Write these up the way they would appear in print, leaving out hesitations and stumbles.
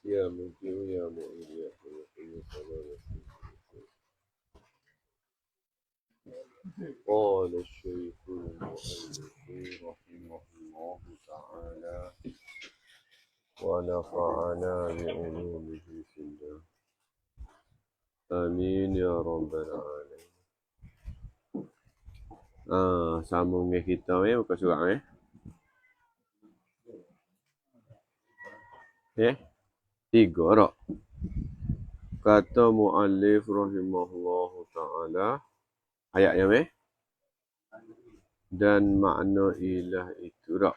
يا مجيب يا مؤمن يا قيوم قال الشيخ المؤلف رحمه الله تعالى ونفعنا بعلومه في الله آمين يا رب العالمين. Sambung dengan kita buka surat tiga tak? Kata muallif rahimahullahu ta'ala ayat yang dan makna ilah itu tak?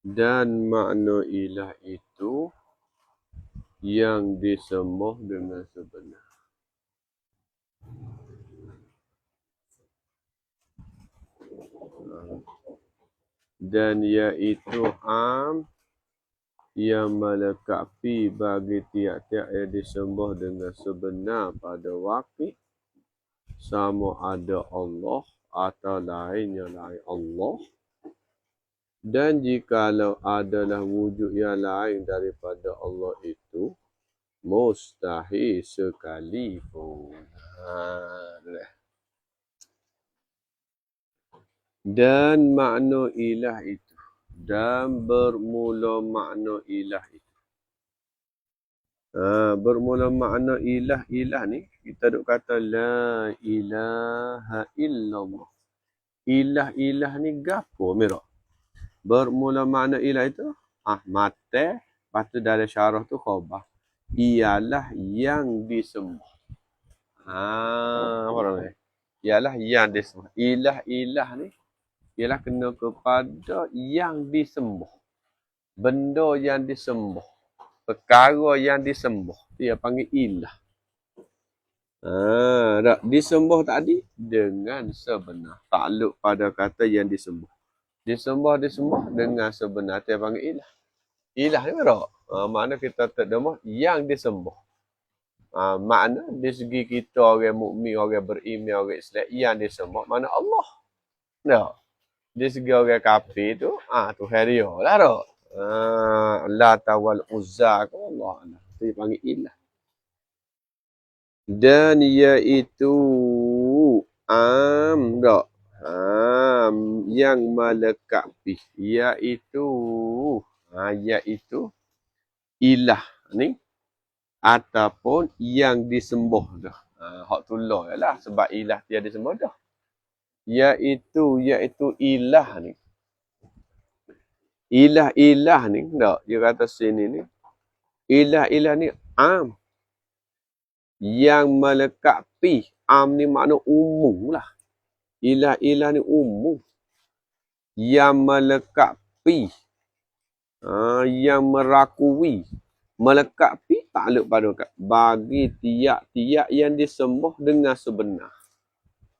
Dan makna ilah itu yang disembah dengan sebenar. Dan iaitu yang melengkapi bagi tiap-tiap yang disembah dengan sebenar pada waktu sama ada Allah atau lainnya lain Allah. Dan jikalau adalah wujud yang lain daripada Allah itu mustahil sekalipun. Dan makna ilah itu dan bermula makna ilah itu. Bermula makna ilah ni kita duk kata la ilaha illallah. Ilah ni gapo mira? Bermula makna ilah itu mata, lepas tu dari syarah tu khabar. Ialah yang disembah. Apa namanya? Ialah yang disembah. Ilah ni ialah kena kepada yang disembah. Benda yang disembah. Perkara yang disembah. Dia panggil ilah. Tak disembah tadi dengan sebenar. Takluk pada kata yang disembah. Disembah dengan sebenar. Dia panggil ilah. Ilah ni tak? Makna kita terjemah yang disembah. Makna di segi kita orang mukmin, orang beriman, orang Islam yang disembah mana Allah. Tak? Di segi orang kafir tu, Tuhan dia lah tak? Lata wal Uzza ke Allah. Itu panggil ilah. Dan iaitu tak? Yang melengkapi. Iaitu ilah ni ataupun yang disembah dah. Hak tulah ialah sebab ilah dia disembah dah. Iaitu ilah ni. Ilah ni tak? Dia kata sini ni. Ilah ni yang melengkapi. Ni makna umum lah. Ilah ni umum. Yang melengkapi. Yang merakui. Melengkapi takluk pada bagi tiap-tiap yang disembah dengan sebenar.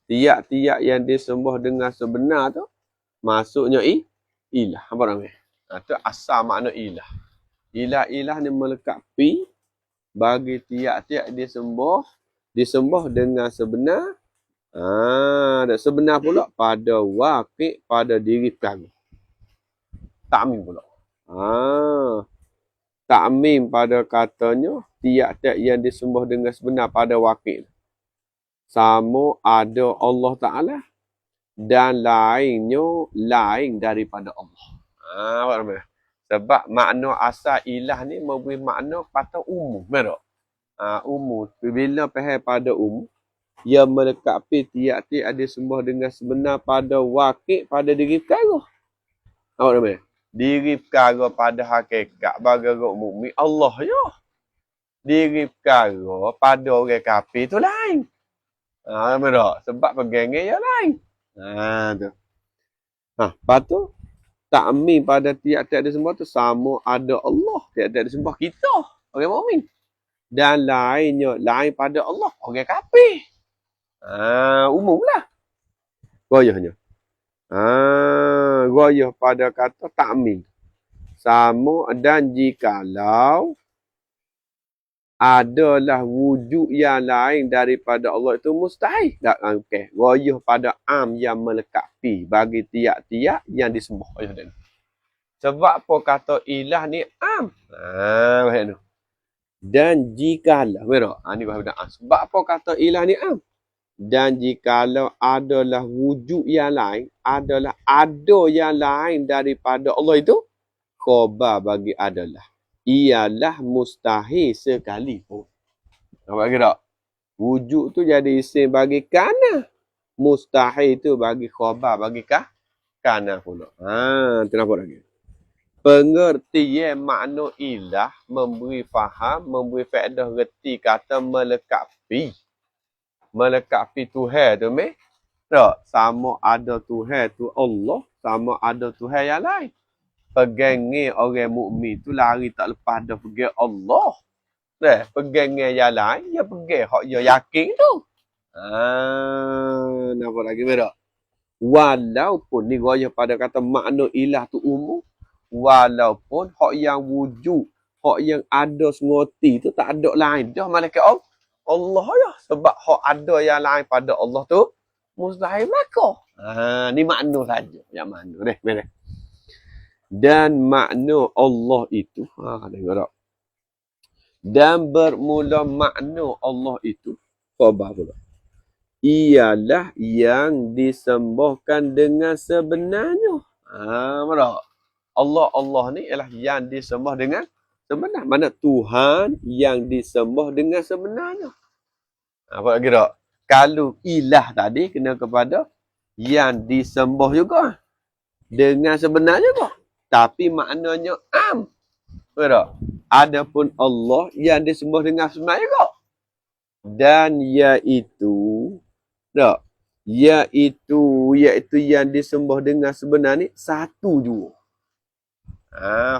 Tiap-tiap yang disembah dengan sebenar tu maksudnya ilah. Apa namanya? Itu asal makna ilah. Ilah ni melengkapi bagi tiap-tiap disembah dengan sebenar. Dan sebenar pula pada wakil pada diri kami. Ta'mim pula. Ta'mim pada katanya tiap-tiap yang disembah dengan sebenar pada wakil. Sama ada Allah Ta'ala dan lain daripada Allah. Apa namanya? Sebab makna asal ilah ni memberi makna pada umum. Betul? Umum. Bila faham pada umum, ia melengkapi tiap-tiap ada sembah dengan sebenar pada wakil pada diri perkara. Apa namanya? Diri perkara pada hakikat bagi orang mukmin Allah je. Diri perkara pada orang kafir tu lain. Betul? Sebab pegangan yang lain. Tu. Lepas tu, ta'mim pada tiap-tiap disembah tu sama ada Allah. Tiap-tiap disembah kita, orang mukmin. Dan lain pada Allah, orang kafir. Umum lah. Goyahnya. Goyah pada kata ta'mim. Sama dan jikalau adalah wujud yang lain daripada Allah itu mustahil. Okay. Goyah pada yang melengkapi bagi tiap-tiap yang disembah. Sebab apa kata ilah ni am? Baik tu. Dan jikalau, merah. Ni bahawa sebab apa kata ilah ni am? Dan jikalau adalah wujud yang lain, adalah ada yang lain daripada Allah itu, khabar bagi adalah. Ialah mustahil sekalipun. Nampak ke tak? Wujud tu jadi isim bagi kana. Mustahil tu bagi khabar bagi kana pula. Tu nampak lagi. Pengertian makna ilah memberi faham, memberi faedah reti kata melekapi. Melekapi Tuhan tu meh. Tak, sama ada Tuhan tu Allah, sama ada Tuhan yang lain. Pegangnya orang mukmin tu lari tak lepas dah pegang Allah. Pegangnya yang lain, dia pegang hak dia yakin tu. Nampak lagi tak? Walaupun ni gaya pada kata makna ilah tu umum, walaupun hak yang wujud, hak yang ada sengoti tu tak ada lain dah malaikat Allah ya. Sebab hak ada yang lain pada Allah tu mustahil berlaku. Ni makna saja. Yang mana deh, beres. Dan makna Allah itu, tengok tak? Dan bermula makna Allah itu, khabar pula. Ialah yang disembahkan dengan sebenarnya. Mana? Allah ni ialah yang disembah dengan sebenar. Mana Tuhan yang disembah dengan sebenarnya. Apa lagi tak? Kalau ilah tadi kena kepada yang disembah juga. Dengan sebenarnya kok. Tapi maknanya am. Betul? Adapun Allah yang disembah dengan sebenarnya kok. Dan iaitu tak? Iaitu yang disembah dengan sebenar ni satu jua.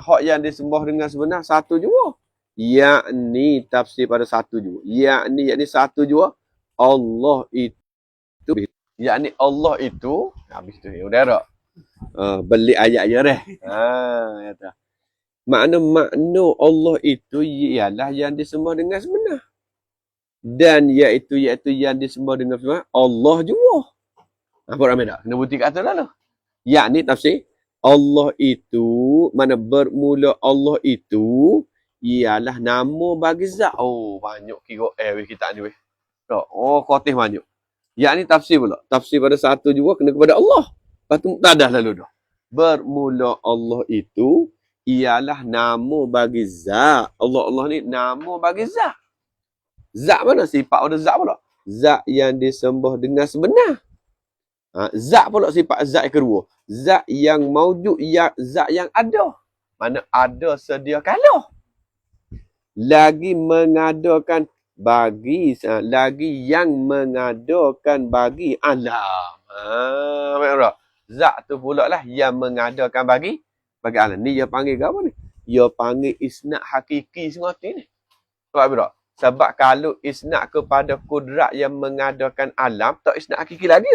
Hak yang disembah dengan sebenar satu jua. Yakni tafsir pada satu jua. Yakni satu jua. Allah itu. Yakni Allah itu. Habis tu. Udah tak? Beli ayat je dah. Makna Allah itu ialah yang disembah dengan sebenar. Dan iaitu yang disembah dengan sebenar Allah juga. Apa ramai tak? Kena bukti kat atas dah lah. Yakni tafsir Allah itu, mana bermula Allah itu ialah nama bagi zat. Banyak kira kita ni weh. Khotih banyak. Yakni tafsir pula. Tafsir pada satu juga kena kepada Allah. Lepas tu muktadah lalu dah. Bermula Allah itu ialah nama bagi zat. Allah ni nama bagi zat. Zat mana? Sifat pada zat pula. Zat yang disembah dengan sebenar. Zat pula sifat zat yang kedua. Zat yang maujud, zat yang ada. Mana ada sedia kala. Lagi mengadakan bagi, lagi yang mengadakan bagi alam. Zat tu pula lah yang mengadakan bagi alam. Ni dia panggil apa ni? Dia panggil isnad hakiki semua ni. Sebab apa tak? Sebab kalau isnad kepada kudrat yang mengadakan alam, tak isnad hakiki lagi.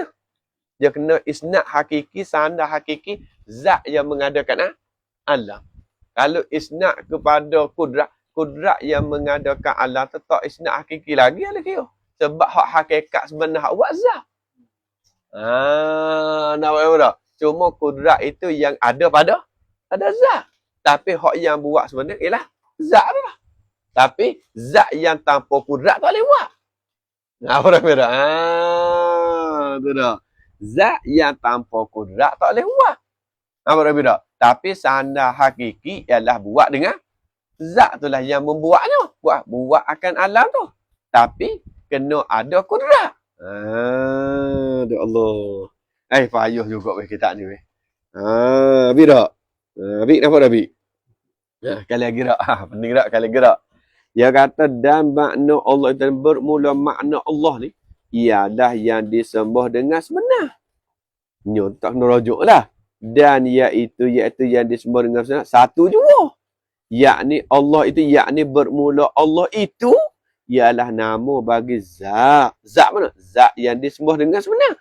Dia kena isnad hakiki, sandar hakiki, zat yang mengadakan alam. Kalau isnad kepada kudrat yang mengadakan alam, tak isnad hakiki lagi. Sebab hak hakikat sebenar hak buat zat. Nampak tak? Cuma kudrat itu yang ada pada zat. Tapi hak yang buat sebenar ialah zat lah. Tapi zat yang tanpa kudrat tak boleh buat. Apa dah kira? Tu dah. Zat yang tanpa kudrat tak boleh buat. Apa dah kira? Tapi sandar hakiki ialah buat dengan zat tu lah yang membuatnya. Buat akan alam tu. Tapi kena ada kudrat. Ya Allah. Payuh juga weh kita ni weh. Habis tak? Habis nampak dah habis? Kali lagi tak? Penting tak? Kali lagi tak? Dia kata dan makna Allah dan bermula makna Allah ni ialah yang disembah dengan sebenar. Nyo tak kena rujuk lah. Dan iaitu yang disembah dengan sebenar satu jua. Yakni Allah itu, yakni bermula Allah itu ialah nama bagi zat. Zat mana? Zat yang disembah dengan sebenar.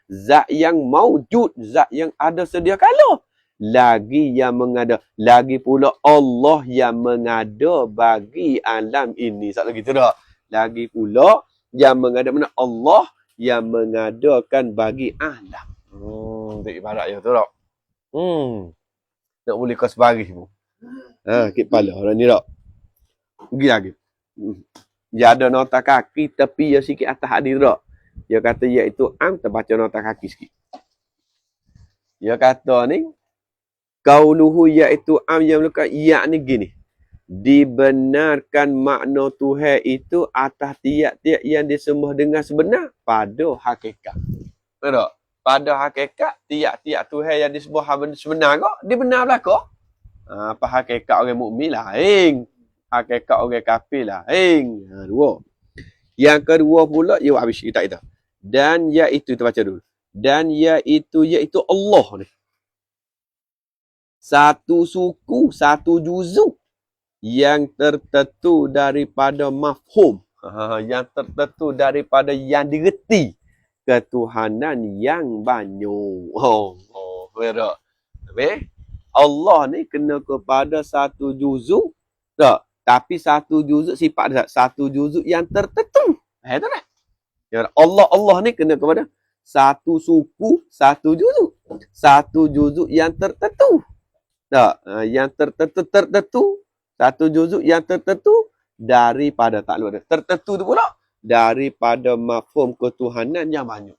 Zat yang maujud, zat yang ada sedia kala. Lagi yang mengada, lagi pula Allah yang mengada bagi alam ini. Satu lagi tu dah. Lagi pula yang mengada mana? Allah yang mengadakan bagi alam. Itu ibarat je tu tak? Nak boleh kau sebaris pun. Kip pala. Orang ni tak. Pergi lagi. Dia ada nota kaki tepi ya sikit atas hadir tak. Dia kata iaitu terbaca nota kaki sikit. Dia kata ni qauluhu iaitu yang melekat ni gini. Dibenarkan makna Tuhan itu atas tiap-tiap yang disembah dengan sebenar pada hakikat. Betul tak? Pada hakikat tiap-tiap Tuhan yang disembah sebenar kok dibenar belaka. Apa hakikat orang mukmin lain. Hakikat orang kafir lain. Dua. Yang kedua pula ia habis kita itu. Dan iaitu kita baca dulu. Dan iaitu Allah ni. Satu suku, satu juzuk yang tertentu daripada mafhum. Yang tertentu daripada yang digerti. Ketuhanan yang banyak. Betul. Habis? Allah ni kena kepada satu juzuk. Tak? Tapi satu juzuk sifat dia. Satu juzuk yang tertentu. Betul tak? Allah ni kena kepada satu suku, satu juzuk. Satu juzuk yang tertentu. Tak? Yang tertentu. Satu juzuk yang tertentu daripada tak luar. Tertentu tu pula daripada mafhum ketuhanan yang banyak.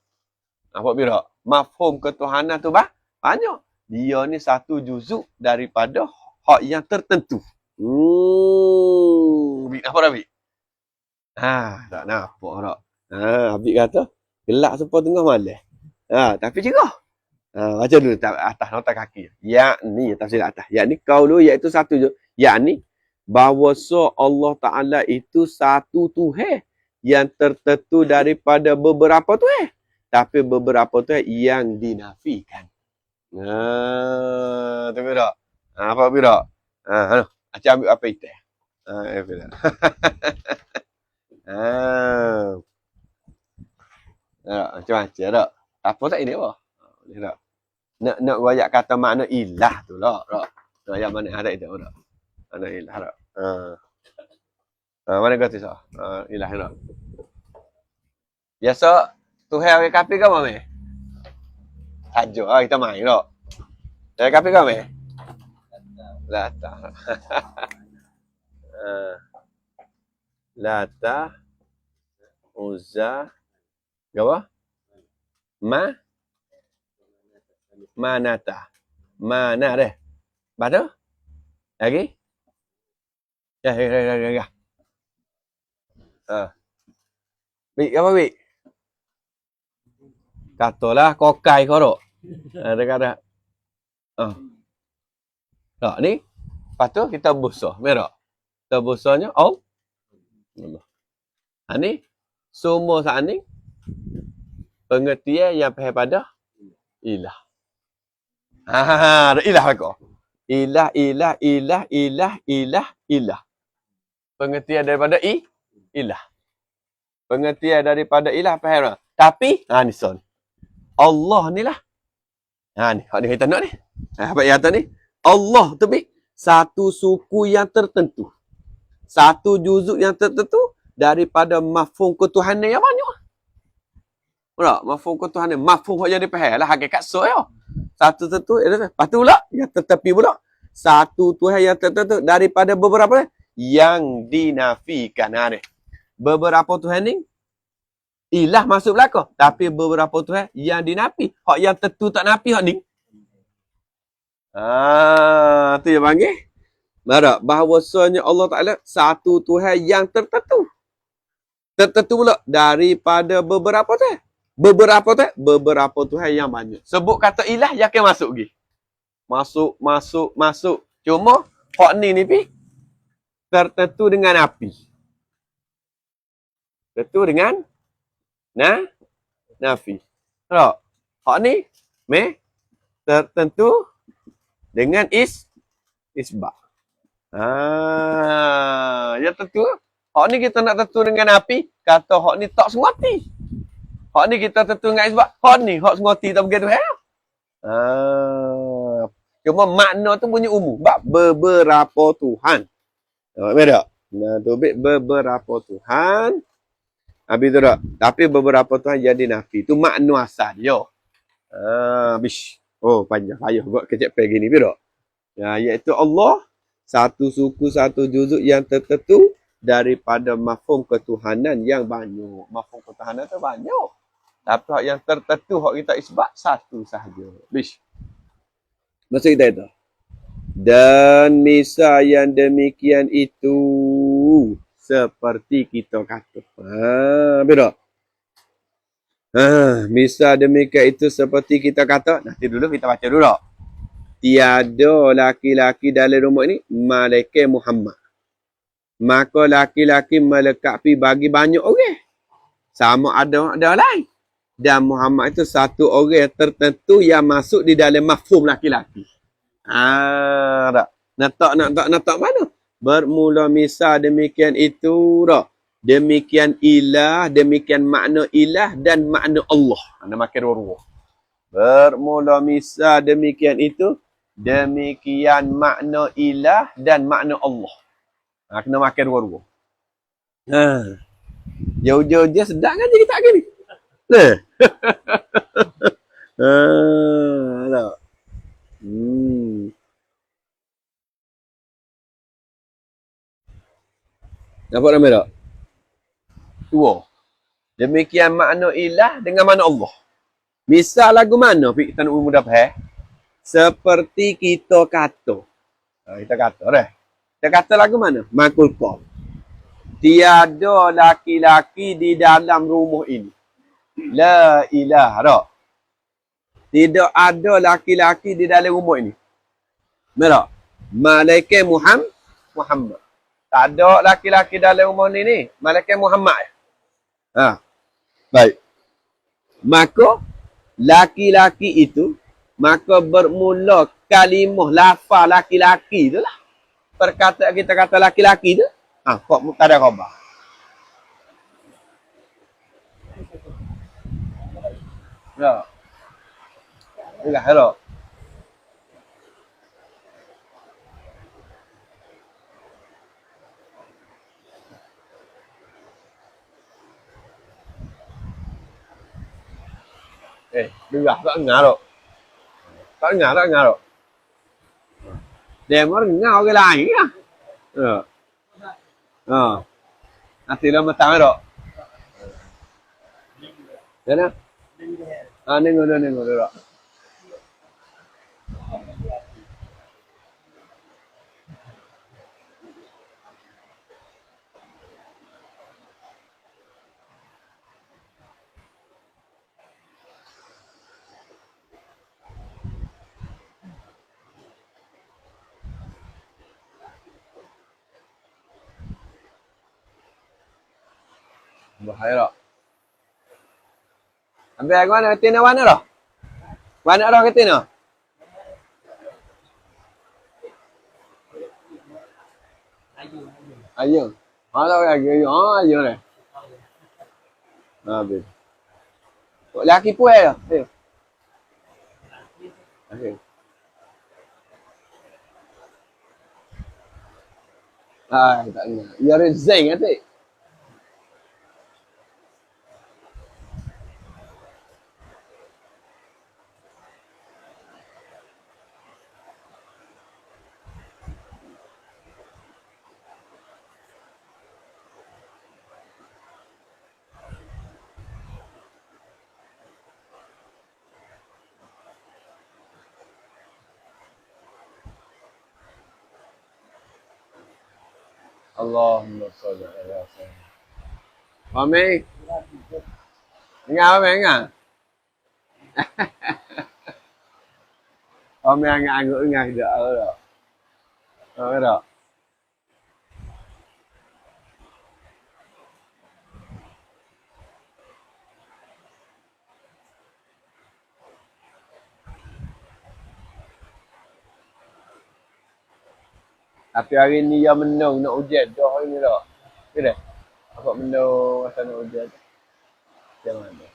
Nampak bila? Mafhum ketuhanan tu banyak. Dia ni satu juzuk daripada hak yang tertentu. Nampak tak, Bik? Tak nampak tak? Habib kata, gelak sampai tengah malam. Tapi cerah. Baca dulu atas nota kaki. Yakni, tafsir atas. Yakni qaulu iaitu satu je. Yakni, bahawa Allah Ta'ala itu satu Tuhan yang tertentu daripada beberapa Tuhan. Tapi beberapa Tuhan yang dinafikan. Tengok tak? Apa tak? Acah ambil apa itu? Macam-macam tak? Apa tak ini apa? Boleh tak? Nak wayak kata makna ilah tu lah. Nak yang mana ada itu tak? Mana ilah tak? Mana kata sah? Ilah tak? Biasa Tuhan orang kafir ke apa? Tajuk kita main tak? Orang kafir ke apa? Lata. Lata. Uzza. Apa? Manata. Mana deh? Baca? Lagi? Ya. Bik, apa Bik? Katalah kokai kau tak? Ada kata. Tak, ni. Lepas tu kita busah. Merah. Kita busahnya Allah. Ni. Semua saat ni. Pengertian yang faham pada ilah. Ada ilah kau. Ilah. Pengertian daripada ilah. Pengertian daripada ilah faham. Tapi, ni son. Allah ni lah. Ni, hak ni kita nak ni. Apa yang atas ni? Allah tu satu suku yang tertentu. Satu juzuk yang tertentu daripada mafhum ketuhanan yang banyak. Tak? Mafhum ketuhanan. Mafhum yang dipahal lah. Hakikat so ya. Satu tertentu. Lepas tu pula. Yang tetapi pula. Satu Tuhan yang tertentu daripada beberapa yang dinafikan. Beberapa Tuhan ni. Ilah masuk belakang. Tapi beberapa Tuhan yang dinafi. Hak yang tentu tak nafi hak ni. Tu yang panggil. Bahawasanya Allah Ta'ala satu Tuhan yang tertentu. Tertentu pula daripada beberapa Tuhan. Beberapa Tuhan yang banyak. Sebut kata ilah yang akan masuk lagi. Masuk. Cuma hak ni tertentu dengan api. Tertentu dengan nafi. Tak? Hak ni tertentu dengan isbah. Ya tentu. Hak ni kita nak tentu dengan api, kata hak ni tak sengoti. Hak ni kita tentu dengan isbah. Hak ni hak sengoti tak begitu Cuma makna tu punya umum. Beberapa Tuhan. Nampak tak? Tu beberapa Tuhan. Habis tu tak? Tapi beberapa Tuhan jadi nafi. Tu makna asal dia. Habis. Panjang. Ayuh buat kecek pagi ni. Tak? Iaitu Allah, satu suku, satu juzuk yang tertentu daripada mafhum ketuhanan yang banyak. Mafhum ketuhanan tu banyak. Tapi hak yang tertentu hak kita isbat satu sahaja. Bish. Maksud kita itu. Dan misal yang demikian itu seperti kita kata. Beda. Misal demikian itu seperti kita kata. Nanti dulu kita baca dulu. Tiada laki-laki dalam rumah ini malaikat Muhammad. Maka laki-laki melekat pi bagi banyak orang. Sama ada lain. Dan Muhammad itu satu orang tertentu yang masuk di dalam mafhum laki-laki. Tak. Nak mana? Bermula misal demikian itu dah. Demikian ilah, demikian makna ilah dan makna Allah. Anda makin dua-dua. Bermula misal demikian itu, demikian makna ilah dan makna Allah. Kena makan dua-dua. Jauh-jauh je sedap kan jadi tak gini. Tak. Nampak nama tak? Dua. Demikian makna ilah dengan makna Allah. Misal lagu mana kita nak mudah faham? Seperti kita kata. Kita kata dah. Kita kata lagu mana? Makul qam. Tiada laki-laki di dalam rumah ini. La ilaha tak? Tidak ada laki-laki di dalam rumah ini. Merah. Malaikat Muhammad. Tak ada laki-laki dalam rumah ni. Malaikat Muhammad. Baik. Maka laki-laki itu maka bermula kalimah lafaz laki-laki itulah. Perkataan kita kata laki-laki tu. Kok mubtada khabar. Ya. Enggak, hello. Dengar tak dengar tak? Tak dengar tak? Dia mau dengar orang lain lah. Nanti dah matang tak? Ya nak? Nengok tak? Bahaya tak? Ambil aku mana? Ketina mana dah? Mana dah ketina? Ayun. Tak lagi ayun. Ayun dah. Habis. Laki pun ya? Okay. Tak ingat. Ya rezeng nanti. Allahumma salli ala sayyidina. Mami. Ingat apa ingat? Mami anggap ingat dah. Tak. Tapi hari ni yang menung nak hujan dah hari ni tak. Kira. Apa menung masa nak hujan. Macam mana?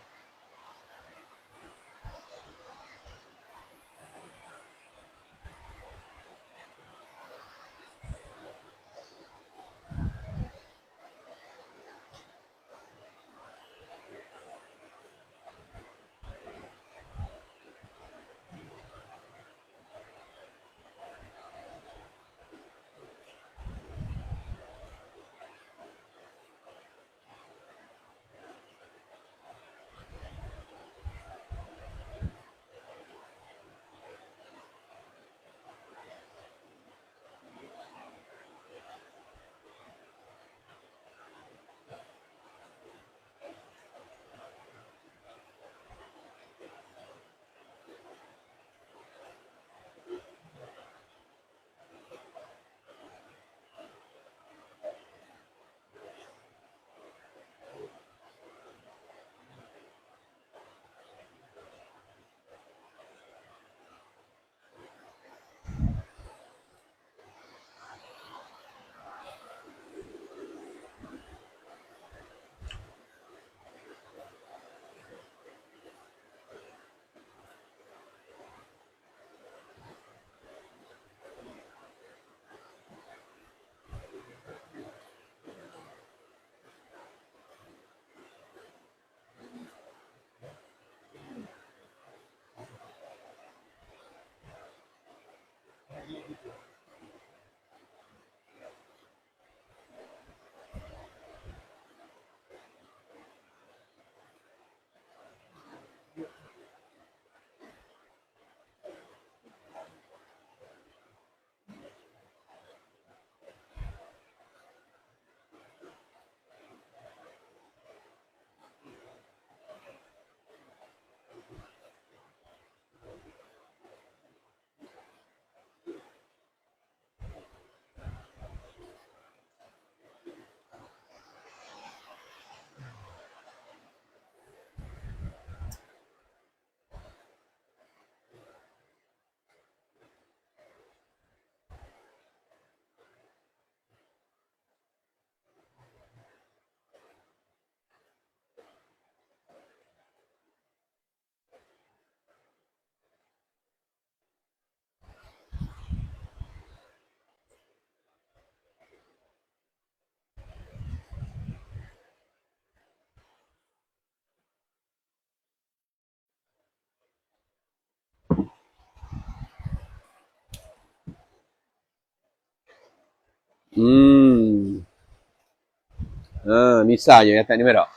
Misal je kata ni merah.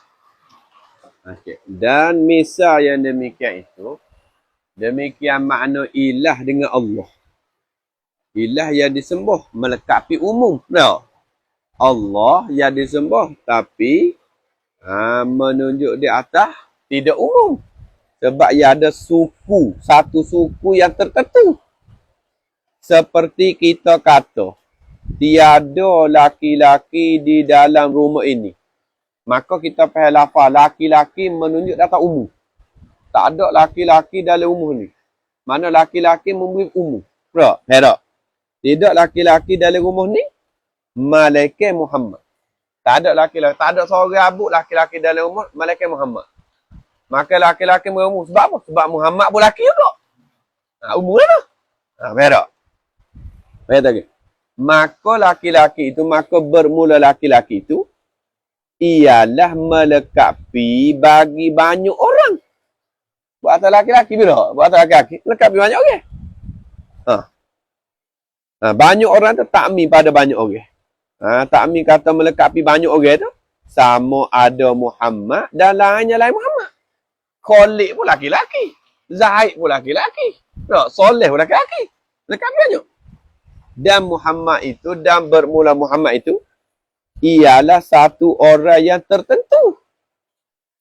Okey. Dan misal yang demikian itu, demikian makna ilah dengan Allah. Ilah yang disembah melengkapi umum. Tak? Allah yang disembah tapi menunjuk di atas tidak umum. Sebab ia ada suku, satu suku yang tertentu. Seperti kita kata, tiada laki-laki di dalam rumah ini. Maka kita faham lafaz laki-laki menunjuk data umum. Tak ada laki-laki dalam umum ni. Mana laki-laki memberi umum. Tak? Tak? Tidak laki-laki dalam rumah ni, malaikat Muhammad. Tak ada laki-laki. Tak ada seorang abu laki-laki dalam rumah, malaikat Muhammad. Maka laki-laki berumur. Sebab apa? Sebab Muhammad pun laki juga. Umur mana? Tak? Baik lagi. Maka laki-laki itu, maka bermula laki-laki itu, ialah melengkapi bagi banyak orang. Buat atas laki-laki bila? Buat atas laki-laki. Melengkapi banyak orang. Banyak orang tu takmi pada banyak orang. Takmi kata melengkapi banyak orang tu. Sama ada Muhammad dan lainnya lain Muhammad. Khalid pun laki-laki. Zaid pun laki-laki. Soleh pun laki-laki. Melengkapi banyak. Dan Muhammad itu, dan bermula Muhammad itu, ialah satu orang yang tertentu.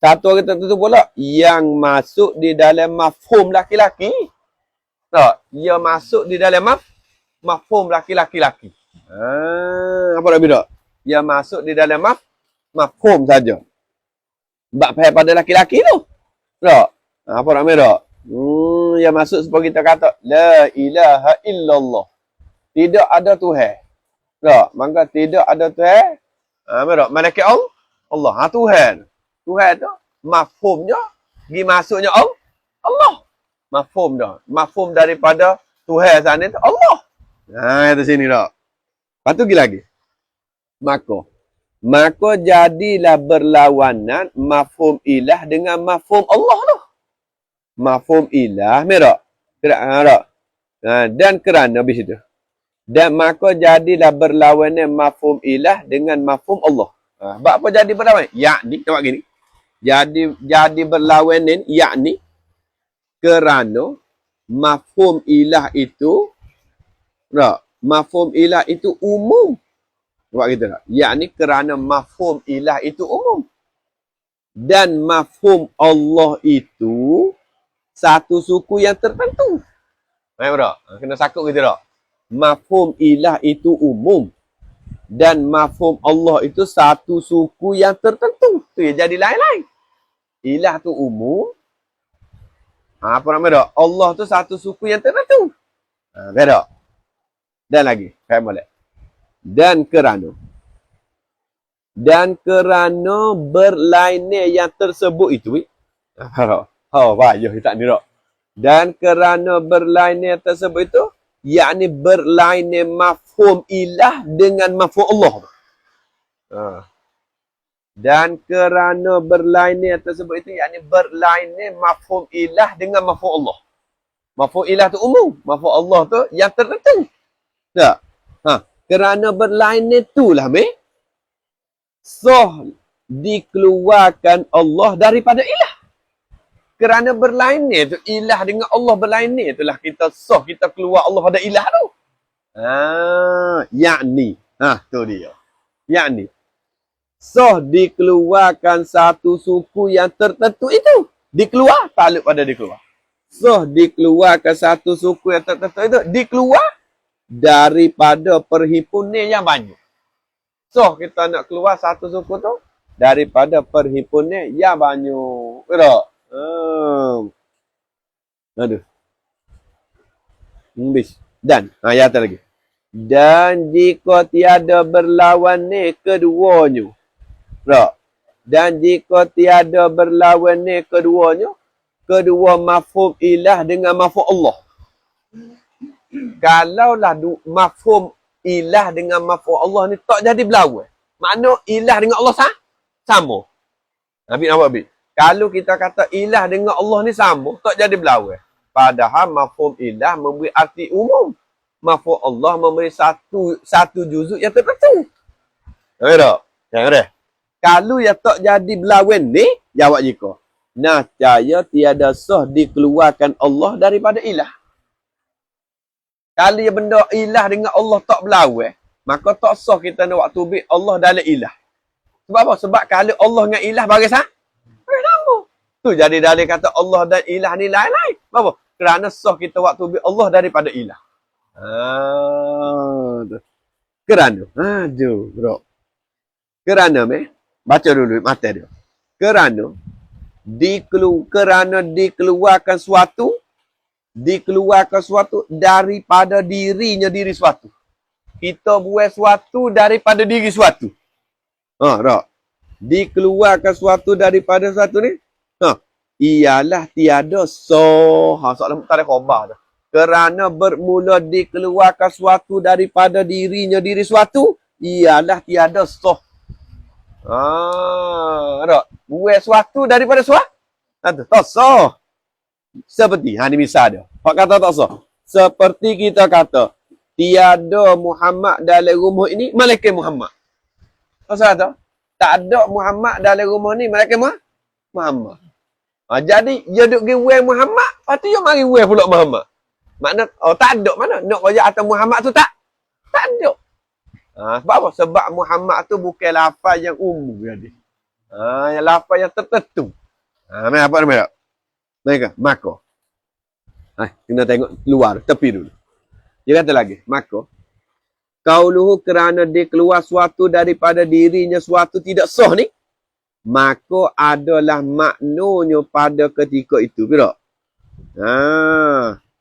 Satu orang tertentu pula yang masuk di dalam mafhum laki-laki. Tak? Ia masuk di dalam mafhum laki-laki. Apa nak beda? Ia masuk di dalam mafhum saja. Sebab faham pada laki-laki tu. Tak? Apa nak beda? Ia masuk seperti kita kata, la ilaha illallah. Tidak ada Tuhan. Tak? Maka tidak ada Tuhan. Malaikat Allah. Tuhan. Tuhan tu mafhumnya pergi masuknya Allah. Mafhum dah. Mafhum daripada Tuhan sana tu Allah. Itu sini dah. Lepas tu pergi lagi. Maka jadilah berlawanan mafhum ilah dengan mafhum Allah tu. Mafhum ilah merah. Dan kerana habis itu. Dan maka jadilah berlawanan mafhum ilah dengan mafhum Allah. Sebab apa jadi berlawanan? Yakni, tengok gini. Jadi berlawanan, yakni kerana mafhum ilah itu, mafhum ilah itu umum. Tengok gitu tak? Yakni kerana mafhum ilah itu umum. Dan mafhum Allah itu satu suku yang tertentu. Baik tak? Kena sakut gitu tak? Mafhum ilah itu umum dan mafhum Allah itu satu suku yang tertentu. Tu jadi lain-lain. Ilah tu umum. Apa nama dah? Allah tu satu suku yang tertentu. Beda. Dan lagi, faham boleh. Dan kerana berlainnya yang tersebut itu. Payah tak ni tak. Dan kerana berlainnya tersebut itu, yakni berlainnya mafhum ilah dengan mafhum Allah. Dan kerana berlainnya tersebut itu, yakni berlainnya mafhum ilah dengan mafhum Allah. Mafhum ilah tu umum. Mafhum Allah tu yang tertentu. Tak? Kerana berlainan itulah, soh dikeluarkan Allah daripada ilah. Kerana berlainan tu, ilah dengan Allah berlainan itulah kita soh, kita keluar Allah pada ilah tu. Yakni. Tu dia. Yakni. Soh dikeluarkan satu suku yang tertentu itu. Dikeluar, takluk pada dikeluar. Soh dikeluarkan satu suku yang tertentu itu. Dikeluar daripada perhimpunan yang banyak. So, kita nak keluar satu suku tu daripada perhimpunan yang banyak. Tak? Aduh. Habis. Dan. Ya atas lagi. Dan jika tiada berlawan ni keduanya. Tak? Dan jika tiada berlawan ni keduanya, kedua mafhum ilah dengan mafhum Allah. Kalaulah mafhum ilah dengan mafhum Allah ni tak jadi berlawan. Makna ilah dengan Allah sama. Habis nampak habis. Kalau kita kata ilah dengan Allah ni sama, tak jadi berlawan. Padahal mafhum ilah memberi arti umum. Mafhum Allah memberi satu juzuk yang tertentu. Nampak tak? Yang ada. Kalau yang tak jadi berlawan ni, jawab jika. Nascaya tiada sah dikeluarkan Allah daripada ilah. Kalau benda ilah dengan Allah tak berlawan, maka tak sah kita nak waktu tubik Allah dalam ilah. Sebab apa? Sebab kalau Allah dengan ilah bagi sama. Tu jadi dalil kata Allah dan ilah ni lain-lain. Apa? Kerana sah kita waktu tubik Allah daripada ilah. Kerana. Aduh, bro. Kerana, baca dulu mata dia. Kerana dikeluarkan suatu daripada dirinya diri suatu. Kita buat suatu daripada diri suatu. Tak? Dikeluarkan suatu daripada suatu ni. Ialah tiada soalan tak ada khabar dah. Kerana bermula dikeluarkan suatu daripada dirinya diri suatu, ialah tiada soh. Tak? Buat suatu daripada suatu. Tak soh. Seperti, ni misal dia. Hak kata tak sah. Seperti kita kata, tiada Muhammad dalam rumah ini, malaikat Muhammad. Tak salah tak? Tak ada Muhammad dalam rumah ni, malaikat Muhammad. Jadi, dia duduk pergi wear Muhammad, lepas tu dia mari wear pula Muhammad. Makna, tak ada mana? Nak kaya atas Muhammad tu tak ada. Sebab apa? Sebab Muhammad tu bukan lafaz yang umum. Jadi. Yang lafaz yang tertentu. Apa nama tak? Mereka, maka. Kena tengok luar, tepi dulu. Dia kata lagi, maka. Qauluhu kerana dia keluar suatu daripada dirinya suatu tidak sah ni. Maka adalah maknanya pada ketika itu. Bila?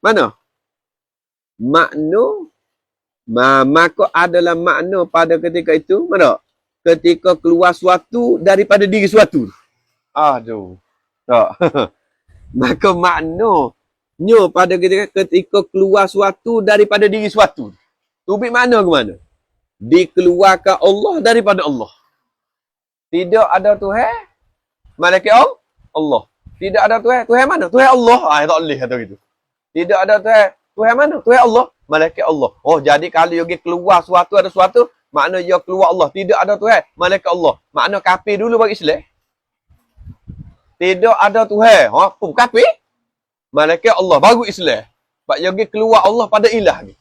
Mana? Maka adalah makna pada ketika itu. Mana? Ketika keluar suatu daripada diri suatu. Aduh. Tak. Maka maknanya pada ketika keluar suatu daripada diri suatu. Tubik makna ke mana? Dikeluarkan Allah daripada Allah. Tidak ada Tuhan, malaikat Allah. Tidak ada Tuhan. Tuhan mana? Tuhan Allah. Tak boleh kata gitu. Tidak ada Tuhan. Tuhan mana? Tuhan Allah. Malaikat Allah. Jadi kalau dia keluar suatu ada suatu, makna dia keluar Allah. Tidak ada Tuhan, malaikat Allah. Makna kafir dulu bagi Islam. Tidak ada Tuhan. Kafir. Malaikat Allah. Baru Islam. Sebab dia keluar Allah pada ilah ni.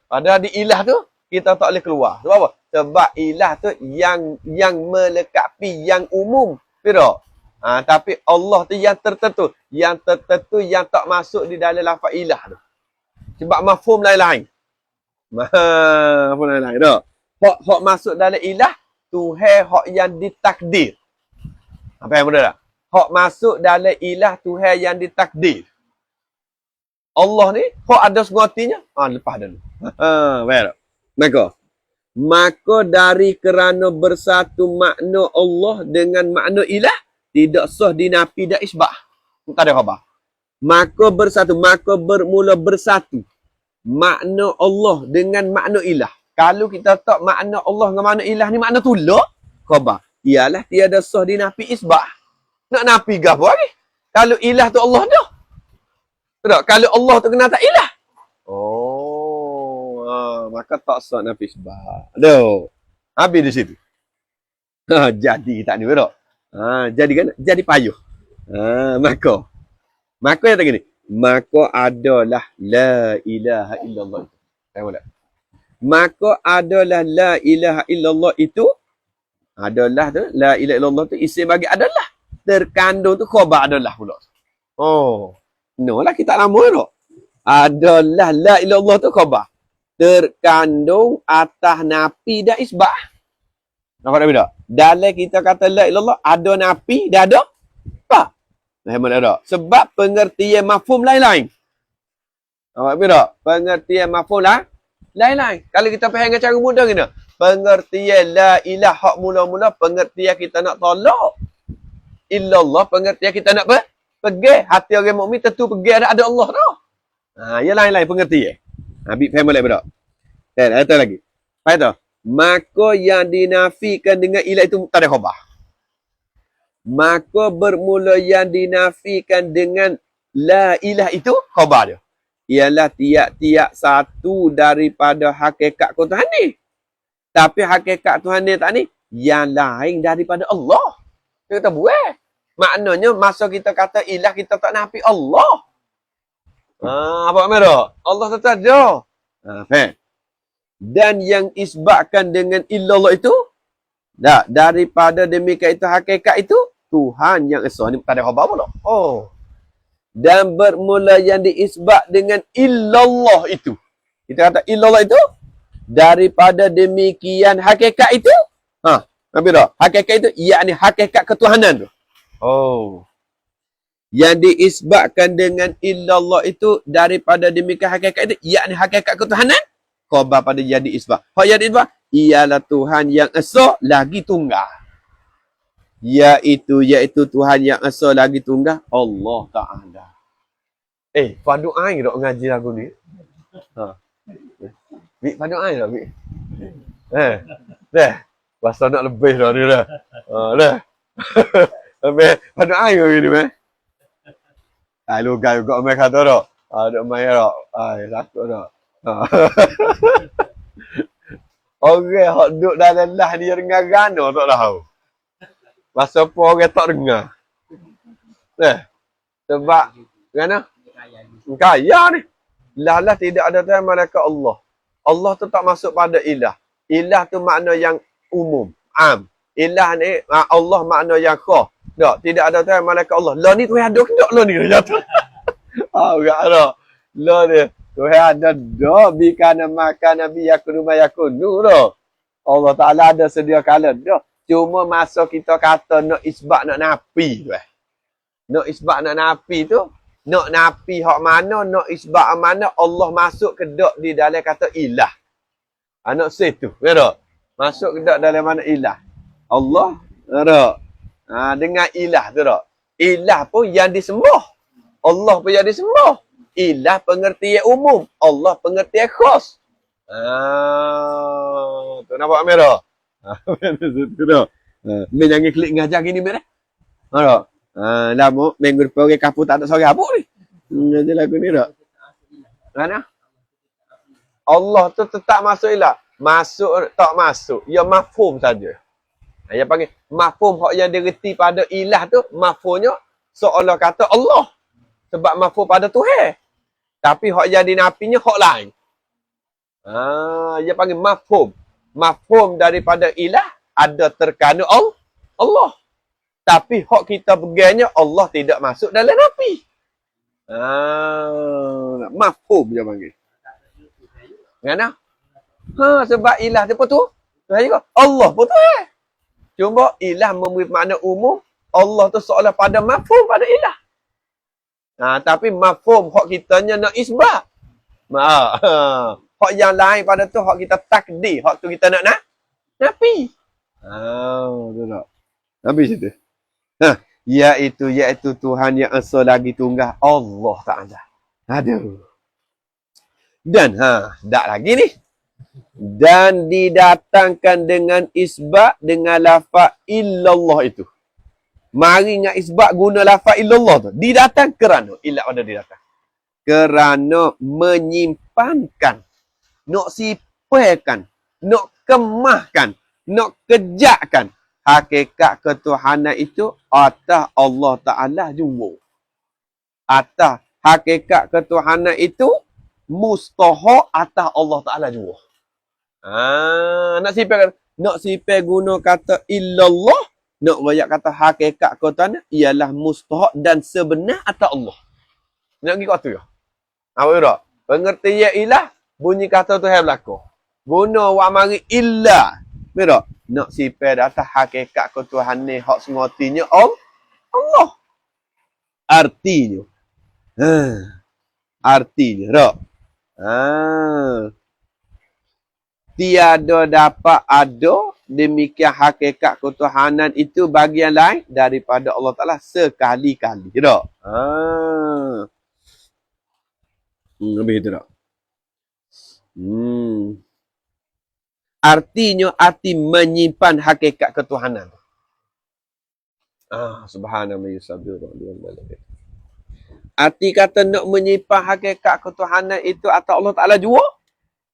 Pada di ilah tu, kita tak boleh keluar. Sebab apa? Sebab ilah tu yang melekapi, yang umum. Tidak? Tapi Allah tu yang tertentu. Yang tertentu yang tak masuk di dalam lafaz ilah tu. Sebab mafhum lain-lain. Mafhum lain-lain. Tak? Hak masuk dalam ilah, Tuhan hak yang ditakdir. Apa yang benar tak? Hak masuk dalam ilah Tuhan yang ditakdir. Allah ni, hak ada sengotinya. Lepas dulu. Baik. Maka dari kerana bersatu makna Allah dengan makna ilah, tidak sah dinafi dan isbah. Tak ada khabar. Maka bersatu, maka bermula bersatu. Makna Allah dengan makna ilah. Kalau kita tak makna Allah dengan makna ilah ni makna tulak, khabar. Ialah tiada sah dinafi isbah. Nak nafi ke apa lagi? Kalau ilah tu Allah dah. Tak? Kalau Allah tu kena tak ilah. maka tak sah nafi isbat. Aduh. Habis di situ. Jadi tak ni betul. Jadi kan jadi payuh. Maka yang gini. Maka adalah la ilaha illallah. Tengok tak? Maka adalah la ilaha illallah itu adalah tu la ilaha illallah tu isim bagi adalah terkandung tu khabar adalah pula. Oh. No lah kita lama tu. Adalah la ilaha illallah tu khabar terkandung atas nafi dan isbah. Nampak tak beda? Dalam kita kata la ilaha illallah ada nafi dah ada apa? Memang ada. Sebab pengertian mafhum lain-lain. Nampak beda? Pengertian mafhum lah lain-lain. Kalau kita faham dengan cara mudah gini. Pengertian la ilah hak mula-mula pengertian kita nak tolak. Illallah pengertian kita nak pergi. Hati orang mukmin tentu pergi ada Allah dah. Yang lain-lain pengertian. Habis faham boleh beda. Ada lagi. Faham tak? Maka yang dinafikan dengan ilah itu tak ada khabar. Maka bermula yang dinafikan dengan la ilah itu khabar dia. Ialah tiap-tiap satu daripada hakikat Tuhan ni. Tapi hakikat Tuhan ni tak ni, yang lain daripada Allah. Kita buat. Maknanya masa kita kata ilah, kita tak nafi Allah. Apa makna? Allah tetap ada. Faham? Dan yang isbatkan dengan illallah itu, daripada demikian itu hakikat itu, Tuhan yang esa. Ni tak ada khabar pula. Oh. Dan bermula yang diisbat dengan illallah itu. Kita kata illallah itu daripada demikian hakikat itu. Apa dah? Hakikat itu yakni hakikat ketuhanan tu. Oh. Yang diisbatkan dengan illallah itu daripada demikian hakikat itu yakni hakikat ketuhanan. Khabar pada yang diisbat. Hak yang diisbat ialah Tuhan yang esa lagi tunggal. Iaitu Tuhan yang esa lagi tunggal Allah Ta'ala. Padu air tak ngaji lagu ni? Bik padu air tak bik? Dah. Pasal nak lebih dah ni dah. Dah. Lebih padu air ni meh. Lu gay juga meh kata dak. Ada mai dak. Takut dak. Orang hok duduk dalam lah dia dengar gano tak tahu. Masa apa orang tak dengar. Sebab kerana kaya ni. Lah tidak ada Tuhan malaikat Allah. Allah tu tak masuk pada ilah. Ilah tu makna yang umum, am. Ilah ni Allah makna yang khas. Tak, tidak ada Tuhan malaikat Allah. Lah ni Tuhan ada ke tak lah ni dia kata. Enggak ada. Lah ni Tuhan ada dah bikana makan nabi yakunu mayakunu dah. Allah Taala ada sedia kala dah. Cuma masa kita kata nak isbat nak nafi tu Nak isbat nak nafi tu, nak nafi hak mana, nak isbat mana Allah masuk ke dak di dalam kata ilah. Nak situ, ya tak? Masuk ke dak dalam mana ilah. Allah, tak? Dengan ilah tu tak? Ilah pun yang disembah. Allah pun yang disembah. Ilah pengertian umum, Allah pengertian khas. Tu nampak merah. Itu dah. Jangan klik ngajar gini merah. Tak? Lama minggu depan orang kapur tak ada seorang apa ni. Ngajar lagu ni tak? Mana? Allah tu tetap masuk ilah. Masuk tak masuk. Ya mafhum saja. Yang panggil mafhum hak yang direti pada ilah tu, mafhumnya seolah kata Allah. Sebab mafhum pada Tuhan. Tapi hak yang dinafinya hak lain. Dia panggil mafhum. Mafhum daripada ilah ada terkandung Allah. Tapi hak kita pegangnya Allah tidak masuk dalam nafi. Mafhum dia panggil. Kenapa? Sebab ilah tu tu. Allah pun tu. Cuma ilah memberi makna umum. Allah tu seolah pada mafhum pada ilah. Tapi mafhum hak kitanya nak isbat. Hak yang lain pada tu hak kita takdir, hak tu kita nak nafi. Tu tak. Habis itu. Iaitu Tuhan yang esa lagi tunggal Allah Taala. Aduh. Dan dak lagi ni. Dan didatangkan dengan isbat dengan lafaz illallah itu. Mari dengan isbat guna lafaz illallah tu. Didatang kerana ilah ada didatang. Kerana menyimpankan. Nak apelkan, nak kemahkan, nak kejakkan hakikat ketuhanan itu atas Allah Ta'ala jua. Atas hakikat ketuhanan itu mustahak atas Allah Ta'ala jua. Nak sifat guna kata illallah, nak royak kata hakikat ketuhanan ialah mustahak dan sebenar atas Allah. Nak pergi kat tu ya? Apa tak? Pengertian ilah, bunyi kata Tuhan berlaku. Guna wa mari illa. Mira, nak sifat atas hakikat ketuhanan hak sengotinya Allah. Artinya. Artinya, tak? Tiada dapat ada demikian hakikat ketuhanan itu bagian lain daripada Allah Ta'ala sekali-kali. Tak? Lebih itu tak? Artinya arti menyimpan hakikat ketuhanan. Subhanallah yusabbihu wa malaikatuh. Arti kata nak menyimpan hakikat ketuhanan itu atas Allah Ta'ala jua.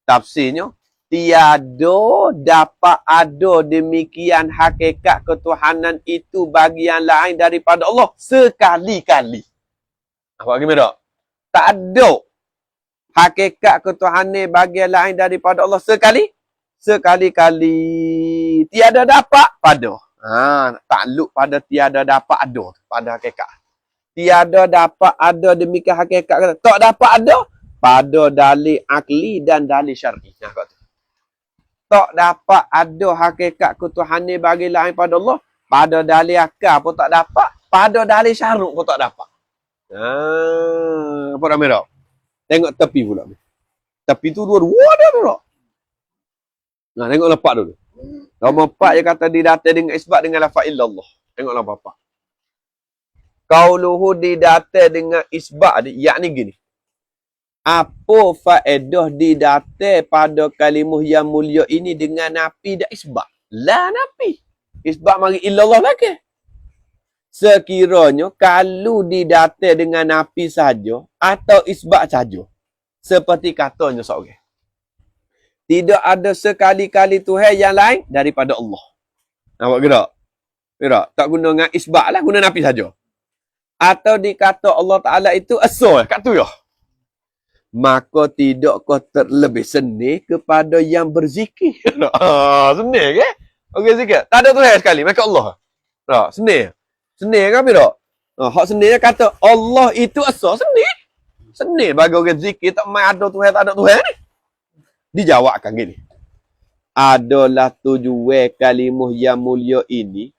Tafsirnya, tiada dapat ada demikian hakikat ketuhanan itu bagian lain daripada Allah sekali-kali. Apa gimana tak? Tak ada hakikat ketuhanan bagian lain daripada Allah sekali-kali. Tiada dapat pada. Takluk pada tiada dapat ada pada hakikat. Tiada dapat ada demikian hakikat. Tak dapat ada pada dalil akli dan dalil syar'i. Tak dapat ada hakikat ketuhanan bagi lain pada Allah. Pada dalil akal pun tak dapat. Pada dalil syar'i pun tak dapat. Apa ramai tak? Tengok tepi pula. Tepi tu dua-dua dia tu tak? Tengok lepak dulu. Nombor 4 dia kata didata dengan isbat dengan lafaz illallah. Tengok nombor 4. Qauluhu didata dengan isbat dia, yakni gini. Apa faedah didata pada kalimah yang mulia ini dengan nafi dan isbat? La nafi. Isbat mari illallah lagi. Sekiranya kalau didata dengan nafi saja atau isbat saja. Seperti katanya seorang. Tidak ada sekali-kali Tuhan yang lain daripada Allah. Nampak ke tak? Tak guna dengan isbat lah, guna nafi saja. Atau dikata Allah Ta'ala itu asal, kat tu ya. Maka tidakkah terlebih seni kepada yang berzikir? Seni ke? Okey zikir. Tak ada Tuhan sekali, maka Allah. Tak, seni. Seni kan tak? Hak seni kata Allah itu asal, seni. Seni bagi orang zikir tak main ada Tuhan, tak ada Tuhan ni. Dijawabkan gini. Adalah tujuan kalimah yang mulia ini.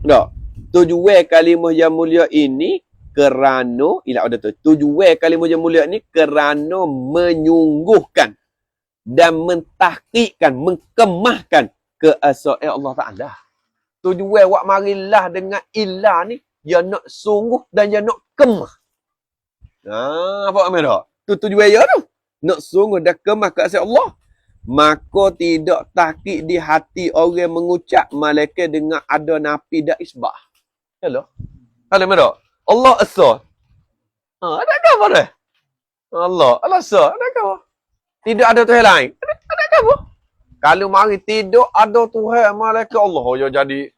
Tak? Tujuan kalimah yang mulia ini kerana, ada tu. Tujuan kalimah yang mulia ini kerana menyungguhkan dan mentahqiqkan, mengkemahkan keesaan Allah Ta'ala. Tujuan wak marilah dengan ilah ni, dia nak sungguh dan dia nak kemah. Apa maksud tak? Tu tujuan dia tu. Nak sungguh dan kemah keesaan Allah. Maka tidak tahqiq di hati orang mengucap malaikat dengan ada nafi dan isbah. Hello. Ada tak? Allah asal. Ada apa dah? Allah asal. Ada apa? Tidak ada Tuhan lain. Ada apa? Kalau mari tidak ada Tuhan malaikat Allah, dia jadi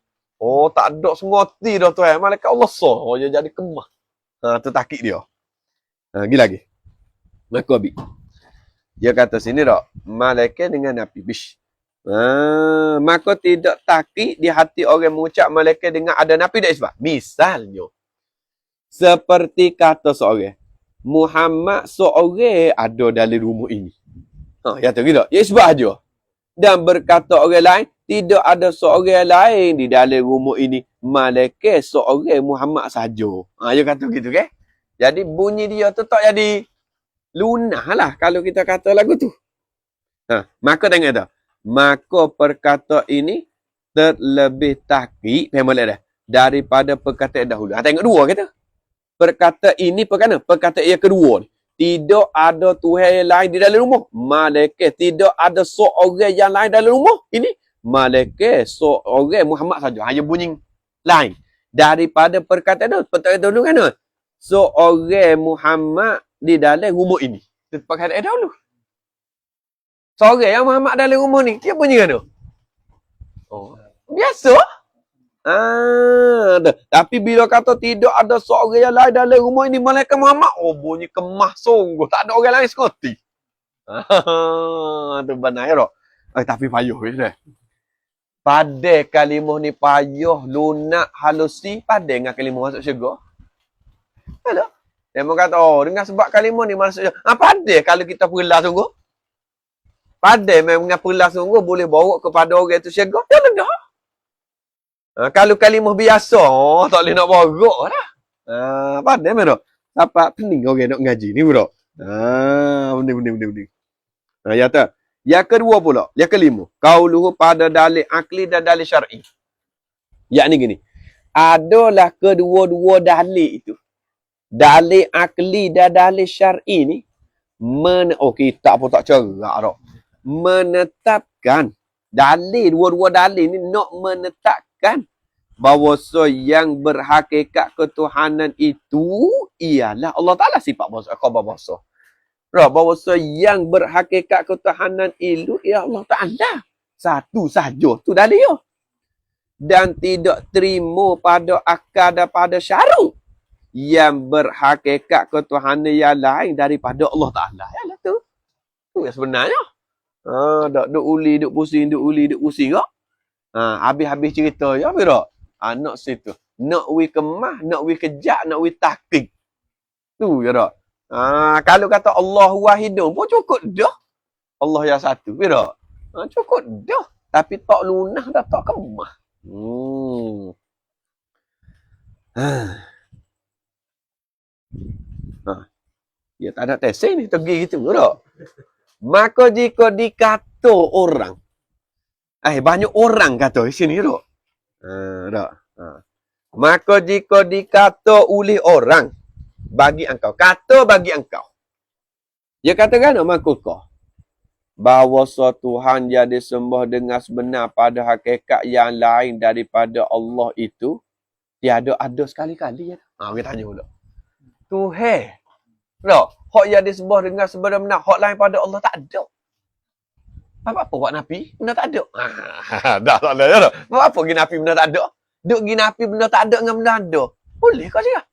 tak ada semua ti dah Tuhan malaikat Allah sah. Dia jadi kemah. Tu tahqiq dia. Lagi lagi. Maka abi. Dia kata sini tak, malaikat dengan nafi bish. Maka tidak tahqiq di hati orang mengucap malaikat dengan ada nafi dan isbat. Misalnya, seperti kata seorang, Muhammad seorang ada dalam rumah ini. Ya tahu tak? Ya isbat aja. Dan berkata orang lain, tidak ada seorang lain di dalam rumah ini. Malaikat seorang Muhammad saja. Dia kata gitu kan? Jadi bunyi dia tu tak jadi lunah lah kalau kita kata lagu tu. Maka tengok tak? Maka perkata ini terlebih tahqiq, faham dah? Daripada perkataan dahulu. Tengok dua kata. Perkata ini perkata yang kedua ni. Tidak ada Tuhan yang lain di dalam rumah. Malaikat. Tidak ada seorang yang lain dalam rumah. Ini malaikat seorang Muhammad saja. Hanya bunyi lain. Daripada perkataan dahulu kan? Seorang Muhammad di dalam rumah ini. Perkataan dahulu. Seorang yang Muhammad dalam rumah ni, dia punya tu. Oh, biasa. Tapi bila kata tidak ada seorang yang lain dalam rumah ini malaikat Muhammad, oh bunyi kemah sungguh, tak ada orang lain sekoti. Tu benar ya, tapi payuh ya. Padai kalimah ni payuh, lunak, halusi, padai dengan kalimah masuk syurga. Ada. Dia kata, oh, dengan sebab kalimah ni masuk syurga. Padai kalau kita perlah sungguh. Padai memang perlah sungguh boleh bawa kepada orang itu syurga. Ya dah. Kalau kalimah biasa, tak boleh nak borok dah. Padai memang. Dapat pening orang nak ngaji ni bro. Bening. Ya tak. Yang kedua pula, yang kelima, qauluhu pada dalil akli dan dalil syar'i. Yakni gini. Adalah kedua-dua dalil itu. Dalil akli dan dalil syar'i ni kita pun tak cerak dah. Menetapkan dalil, dua-dua dalil ni nak menetapkan bahawa yang berhakikat ketuhanan itu ialah Allah Ta'ala, sifat bahasa, khabar bahasa. Bahawa yang berhakikat ketuhanan itu ialah Allah Ta'ala. Satu saja tu dalil dia. Dan tidak terima pada akal dan pada syar'u yang berhakikat ketuhanan yang lain daripada Allah Ta'ala. Yalah tu. Tu yang sebenarnya. Duk uli, duk pusing kok. Habis-habis cerita ya, Fira. Nak situ. Nak wi kemah, nak wi kejak, nak wi takik. Tu ya tak. Kalau kata Allah wahidun pun cukup dah. Allah yang satu. Fira. Cukup dah. Tapi tak lunah dah, tak kemah. Ya tak ada testing ni, pergi gitu tak. Maka jika dikata orang, banyak orang kata di sini tak. Tak. Maka jika dikata oleh orang bagi engkau, kata bagi engkau. Dia katakan maka kau bahawa Tuhan yang disembah dengan sebenar pada hakikat yang lain daripada Allah itu tiada ada sekali-kali ya. Kita tanya pula. Tuhan. Tak, hak yang disembah dengan sebenar-benar, hak lain pada Allah tak ada. Apa buat Nabi? Benda tak ada. Dah tak ada ya tak? Apa pergi Nabi benda tak ada? Duk pergi Nabi benda tak ada dengan benda ada. Boleh kau cakap?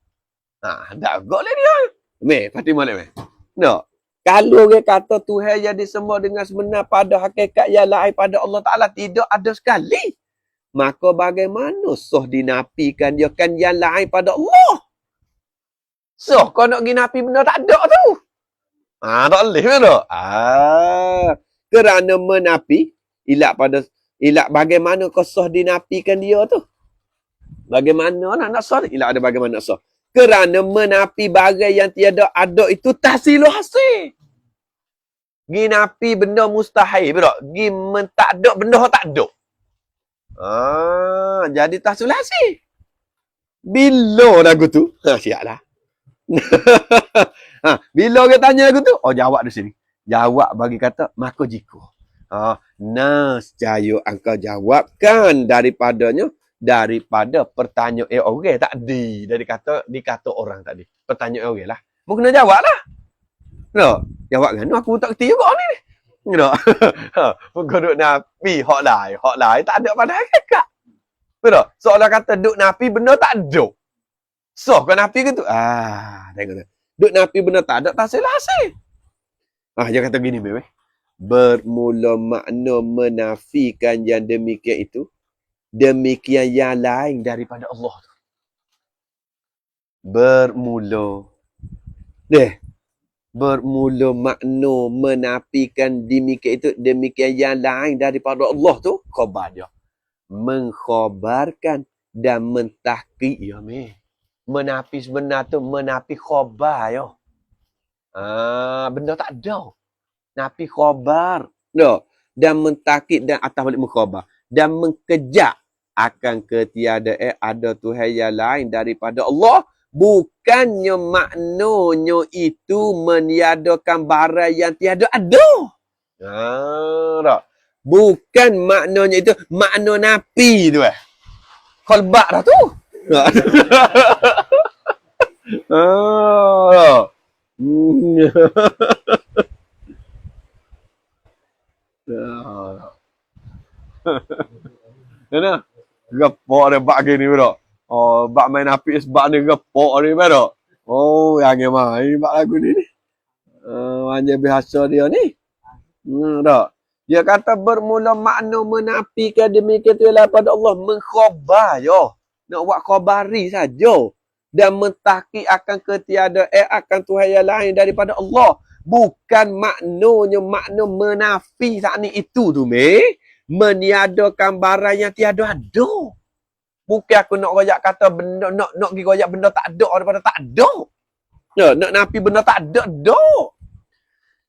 Tak agak lah dia. Fatimah ni. Tak. Kalau orang kata Tuhan yang disembah dengan sebenar pada hakikat yang lain pada Allah Ta'ala tidak ada sekali. Maka bagaimana dinafikan dia kan yang lain pada Allah? Kau nak pergi nafi benda tak ada tu. Tak boleh tak? Kerana menafi, ilak bagaimana kau dinafikan dia tu? Bagaimana nak sah? Ilak ada bagaimana nak sah. Kerana menafi barang yang tiada ada itu tahsilu hasil. Gi nafi benda mustahil, betul? Gi tak ada benda tak ada. Jadi tahsilu hasil. Bila lagu tu? Siaplah. Bila orang tanya aku tu, jawab di sini. Jawab bagi kata maka jika. Nascaya engkau jawabkan daripada pertanyaan orang tadi. Dikata orang tadi. Pertanyaan orang lah. Mu kena jawab lah. No, jawab kan aku tak kerti juga ni. No. Muka duk nafi hak lain tak ada pada hakikat. Betul? Seolah kata duk nafi benda tak ada. Kau nafi ke tu? Tengok tu. Duk nafi benda tak ada, tak hasil. Dia kata gini, bebe. Bermula makna menafikan yang demikian itu, demikian yang lain daripada Allah tu. Bermula makna menafikan demikian itu, demikian yang lain daripada Allah tu, khabar dia. Mengkhabarkan dan mentahqiq ya, menafi sebenar tu, menafi khabar ya. Benda tak ada. Nafi khabar. No. Dan mentakid dan atas balik mengkhabar. Dan mengkejak akan ketiadaan ada Tuhan yang lain daripada Allah. Bukannya maknanya itu meniadakan barang yang tiada ada. Tak. Bukan maknanya itu. Makna nafi tu Khalbak dah tu. Mana? Gepok dia bak gini bro. Oh, bak main api sebab ni gepok ni bro. Oh, yang main bak lagu ni ni. Hanya biasa dia ni. Tak. Dia kata bermula makna menafikan demikian tu ialah pada Allah mengkhabar yo. Nak buat khabari saja. Dan mentahki akan ketiadaan akan Tuhan yang lain daripada Allah. Bukan maknanya makna menafi saat ni itu tu meniadakan barang yang tiada ada. Bukan aku nak royak kata benda nak pergi royak benda tak ada daripada tak ada. Ya, nak nafi benda tak ada dah.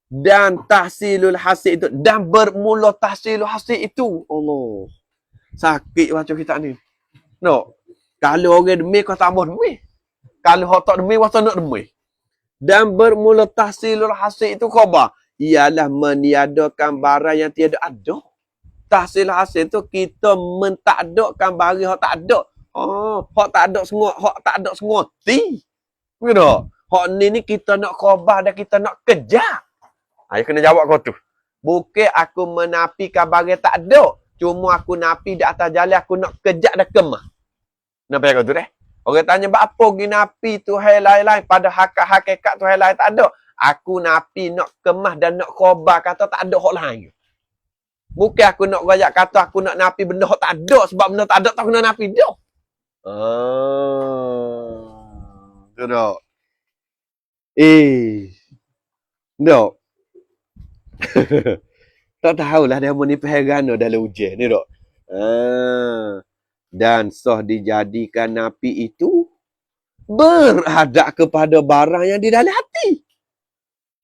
Dan tahsilul hasil itu dan bermula tahsilul hasil itu. Allah. Sakit baca kitab ni. No. Kalau orang demi kau tambah demi. Kalau hak tak demi wasa nak demi. Dan bermula tahsilul hasil itu khabar ialah meniadakan barang yang tiada ada. Tahsil hasil tu kita mentakdakkan barang hak tak ada. Oh, hak tak ada semua, hak tak ada semua ti. Begitu. Hak ni kita nak khabar dan kita nak kejar. Saya kena jawab kau tu. Bukan aku menafikan barang tak ada. Cuma aku nafi di atas jalan aku nak kejak dah kemah. Nampak kau tu deh? Orang tanya apa pergi nafi Tuhan lain-lain pada hakikat Tuhan lain tak ada. Aku nafi nak kemah dan nak khabar kata tak ada hak lain. Bukan aku nak royak kata aku nak nafi benda hak tak ada sebab benda tak ada tak kena nafi dah. Tu dah. Dah. Tak tahulah dia mau ni perhegana dalam ujian ni dok. Dan sah dijadikan napi itu berhadap kepada barang yang di dalam hati.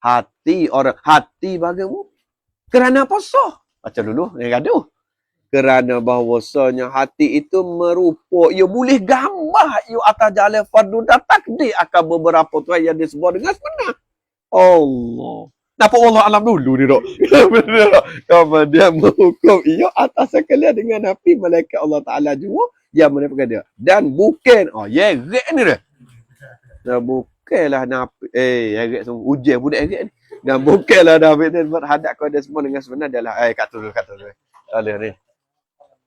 Hati orang hati bagaimana? Kerana apa sah? Baca dulu ni gaduh. Kerana bahawasanya hati itu merupa ia boleh gambar ia atas jalan fardu dan takdir akan beberapa tuan yang disebut dengan sebenar. Allah. Nampak Allah alam dulu ni dok. Kemudian menghukum ia atas sekalian dengan nafi malaikat Allah Ta'ala juga yang menemukan dia. Dan bukan, rek ni dah. Dan bukanlah nafi, rek semua, ujian budak rek ni. Dan bukanlah nafi ni berhadap kepada semua dengan sebenar adalah, kata dulu. Tak boleh ni.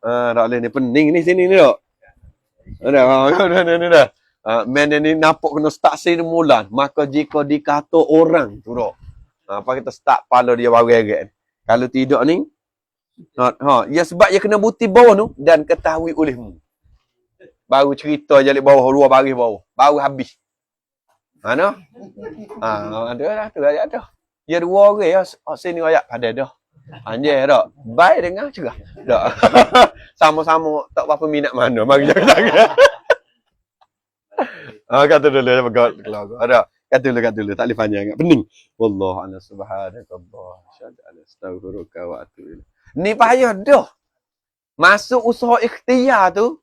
Tak boleh ni, pening ni sini ni dok. Ni dah. Man ni nampak kena start sini mulan. Maka jika dikata orang tu dok. Apa kita start pala dia baru agak. Kalau tidak ni ya sebab dia kena bukti bawah tu dan ketahui olehmu. Baru cerita jalik bawah luar baris bawah. Baru habis. Mana? Ada lah tu ayat dah. Ya dua orang ya sini ayat pada dah. Anjay dak. Baik dengar cerah. Dak. Sama-sama tak apa minat mana mari jangan. Kata dulu pegang keluar. Ada. Kata dulu. Tak boleh panjang. Pening. Wallahu a'lam subhanakallah. Astaghfiruka wa atubu ilaik. Ni payah dah. Masuk usaha ikhtiar tu.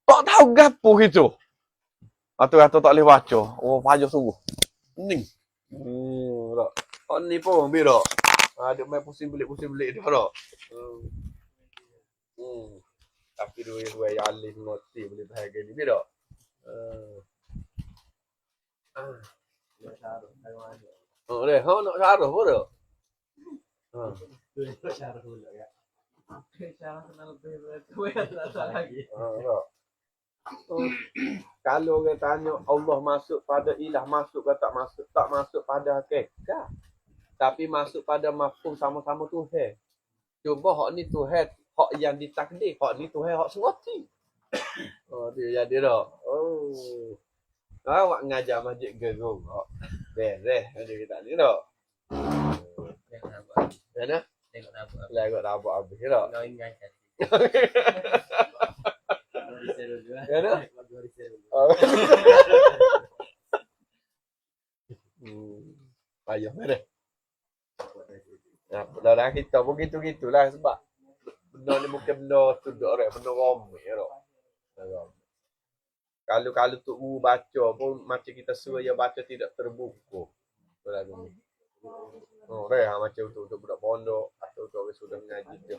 Tak tahu gapo gitu. Atau tak boleh baca. Oh, payah sungguh. Pening. Tak. Ni pun biar. Ada main pusing belik dia tak. Tapi dua yang alim ngerti boleh bahagia ni biar. Nak syarah nak syarah pun tak? Nak syarah pula ya. Syarah kenal lebih tak lagi. Kalau orang tanya Allah masuk pada ilah, masuk ke tak masuk? Tak masuk pada hakikat. Tapi masuk pada mafhum sama-sama Tuhan. Cuba hak ni Tuhan, hak yang ditakdir, hak ni Tuhan hak semati. Dia jadi dah. Awak ngajar masjid gerung kok. Beres ada kita ni dak. Tengok nampak. Mana? Tengok nampak. Tengok nampak habis dak. Nak ingat kan. Mana? Payah mana? Dah kita pun gitu-gitulah sebab benda ni bukan benda tuduk orang, benda ramai dak. Kalau Tok Guru baca pun macam kita suruh dia baca tidak terbuku. Lagu ni. Macam untuk budak pondok atau untuk orang sudah mengaji dia.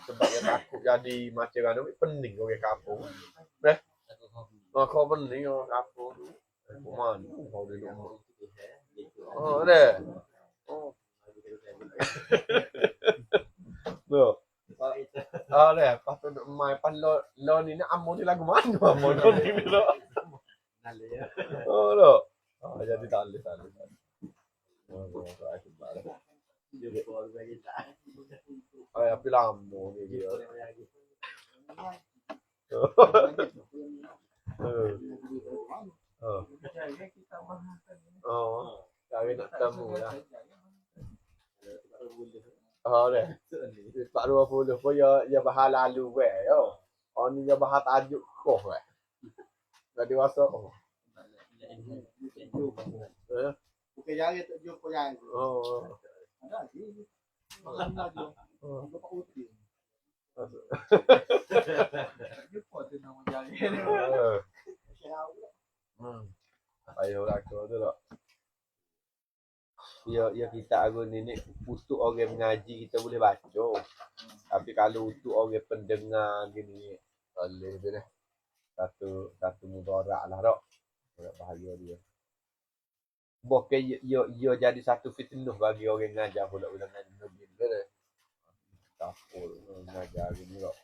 Sebab dia takut jadi macam kan pening orang kampung. Kau pening orang kampung. Mana kau di rumah. deh, pas tu mai pas lo ni nak amu ni lagu mana amu ni lo. Oh lo. Oh jadi tak boleh. Oh, aku balik. Oh ya bilang amu ni dia. Oh. Kami nak temu lah. Oh deh. 420 pun ya bahas lalu weh yo. Oh ni ya bahas tajuk koh weh. Dah dewasa oh. Bukan jari tak jumpa jari. Oh. Ada lagi. Malam lagi. Jumpa utin. Jumpa tu nama jari. Ayolah kau tu lah. Ya kita agun ini untuk orang mengaji kita boleh baca. Tapi kalau untuk orang pendengar gini boleh deh. Satu mudarat lah dok. Nak bahagia dia. Bukan ia jadi satu fitnah bagi orang ngajar pula ngaji Nabi ni. Tak boleh ngajar gini dok.